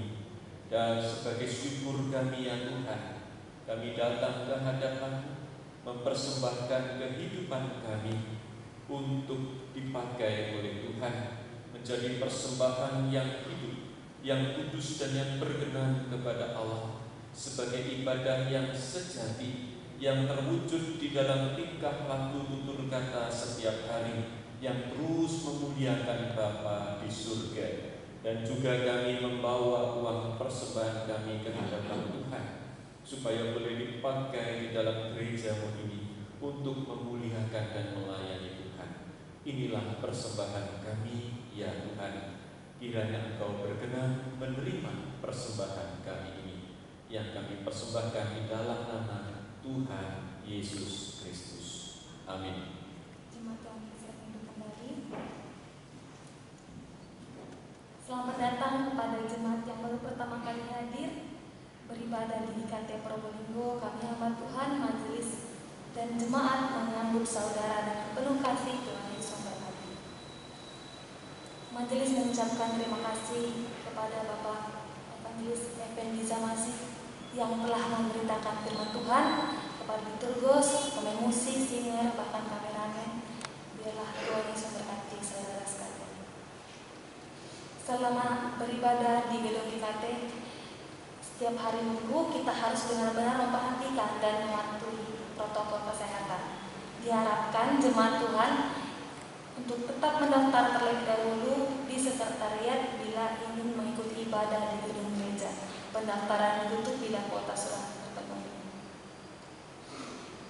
Dan sebagai syukur kami ya Tuhan, kami datang ke hadapan-Mu, mempersembahkan kehidupan kami untuk dipakai oleh Tuhan menjadi persembahan yang hidup, yang kudus dan yang berkenan kepada Allah, sebagai ibadah yang sejati, yang terwujud di dalam tingkah laku tutur kata setiap hari, yang terus memuliakan Bapa di surga. Dan juga kami membawa uang persembahan kami ke hadapan Tuhan, supaya boleh dipakai di dalam gereja-Mu ini untuk memuliakan dan melayani Tuhan. Inilah persembahan kami ya Tuhan. Kiranya Engkau berkenan menerima persembahan kami ini, yang kami persembahkan di dalam nama Tuhan Yesus Kristus. Amin. Jemaat Tuhan silakan duduk kembali. Selamat datang kepada jemaat yang baru pertama kali hadir beribadah di IKT Probolinggo. Kami hamba Tuhan, majelis dan jemaat menyambut saudara dengan penuh kasih. Tuhan Yesus memberkati. Majelis mengucapkan terima kasih kepada Bapak Evangelis Effendi Zamasi yang telah memberitakan firman Tuhan, kepada liturgos, pemain musik, singer, bahkan kameramen. Biarlah Tuhan Yesus memberkati saudara sekalian. Selama beribadah di gedung IKT, setiap hari Minggu kita harus benar-benar memperhatikan dan mematuhi protokol kesehatan. Diharapkan jemaat Tuhan untuk tetap mendaftar terlebih dahulu di sekretariat bila ingin mengikuti ibadah di gedung gereja. Pendaftaran ditutup bila kuota sudah terpenuhi.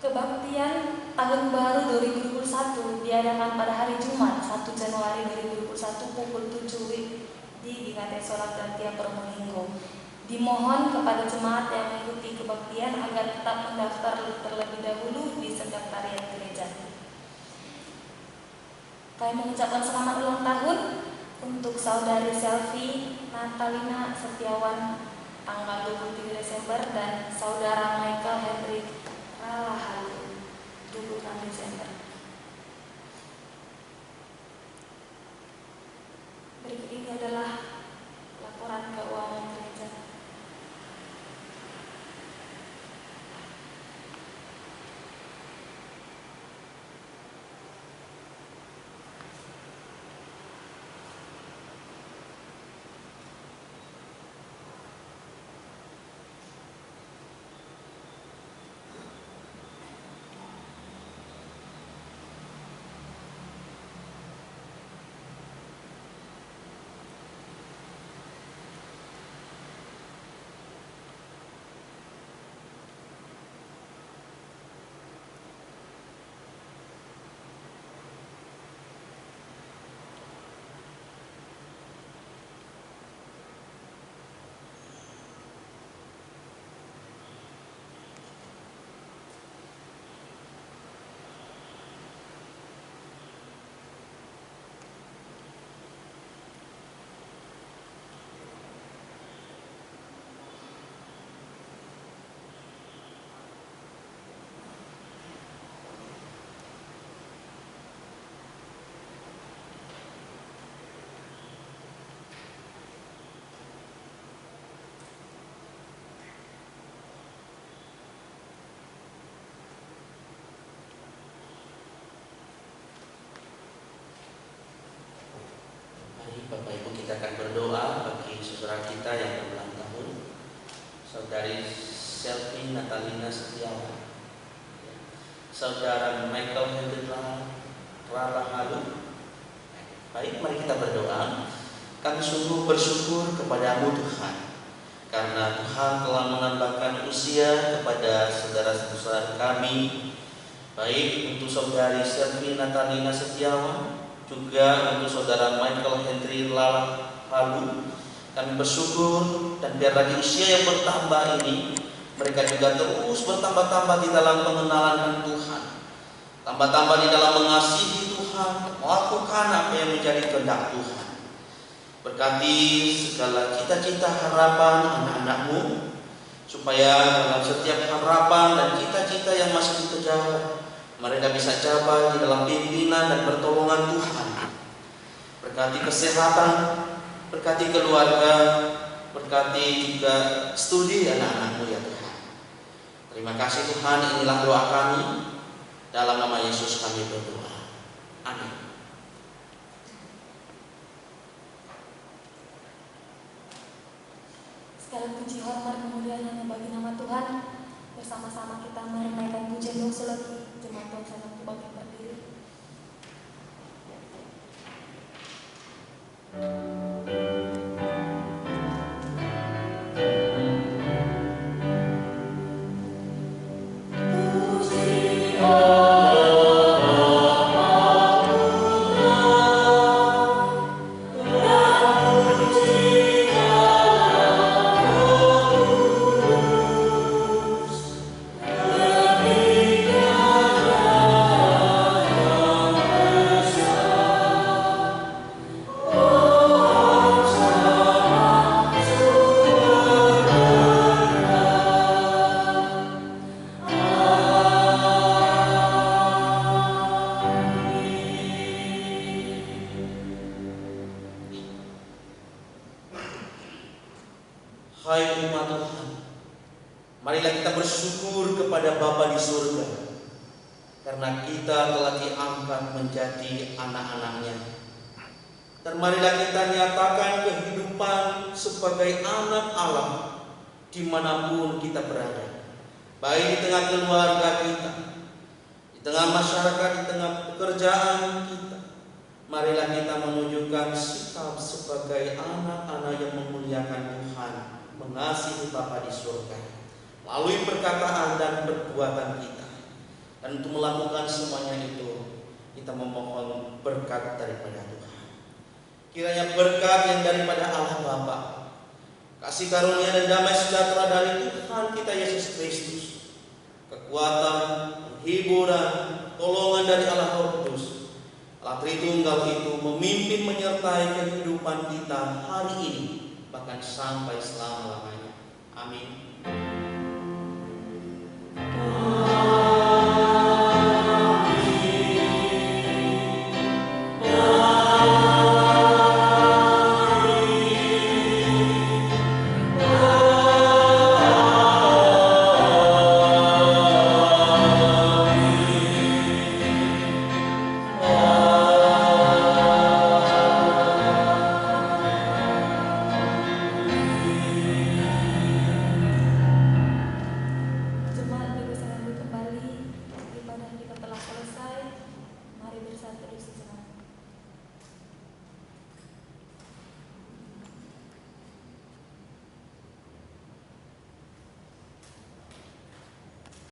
Kebaktian Tahun Baru 2021 diadakan pada hari Jumat 1 Januari 2021 pukul 7 di IKT Sholat Gantia Probolinggo. Dimohon kepada jemaat yang mengikuti kebaktian agar tetap mendaftar terlebih dahulu di sekretariat gereja. Kami mengucapkan selamat ulang tahun untuk saudari Selvi Natalina Setiawan tanggal 23 Desember dan saudara Michael Hendrik Ralahalu 26 Desember. Berikut ini adalah laporan keuangan gereja. Bapak Ibu, kita akan berdoa bagi saudara kita yang berulang tahun, saudari Selvi Natalina Setiawan, saudara Michael Hendrik Ralahalu. Baik, mari kita berdoa. Kami sungguh bersyukur kepada-Mu Tuhan, karena Tuhan telah menambahkan usia kepada saudara-saudara kami baik untuk saudari Selvi Natalina Setiawan, juga untuk saudara Michael Henry Halu. Kami bersyukur, dan biar lagi usia yang bertambah ini, mereka juga terus bertambah-tambah di dalam pengenalan Tuhan, tambah-tambah di dalam mengasihi Tuhan, melakukan apa yang menjadi kehendak Tuhan. Berkati segala cita-cita harapan anak-anak-Mu, supaya dalam setiap harapan dan cita-cita yang masih dikejar, mereka bisa capai di dalam pimpinan dan pertolongan Tuhan. Berkati kesehatan, berkati keluarga, berkati juga studi anak-anak-Mu ya Tuhan. Terima kasih Tuhan, inilah doa kami. Dalam nama Yesus kami berdoa. Amin. Segala puji hormat kemuliaan hanya bagi nama Tuhan. Bersama-sama kita merenaikan pujian dosa lagi. Jemaat Tuhan saya bagi berdiri. Hai umat Tuhan, marilah kita bersyukur kepada Bapa di surga, karena kita telah diangkat menjadi anak-anaknya. Dan marilah kita nyatakan kehidupan sebagai anak Allah dimanapun kita berada, baik di tengah keluarga kita, di tengah masyarakat, di tengah pekerjaan kita. Marilah kita menunjukkan sikap sebagai anak-anak yang memuliakan Tuhan, mengasihi Bapa di surga melalui perkataan dan perbuatan kita. Dan untuk melakukan semuanya itu, kita memohon berkat daripada Tuhan. Kiranya berkat yang daripada Allah Bapa, kasih karunia dan damai sejahtera dari Tuhan kita Yesus Kristus, kekuatan, hiburan, tolongan dari Allah Roh Kudus, Allah Tritunggal itu memimpin menyertai kehidupan kita hari ini, bahkan sampai selama-lamanya. Amin.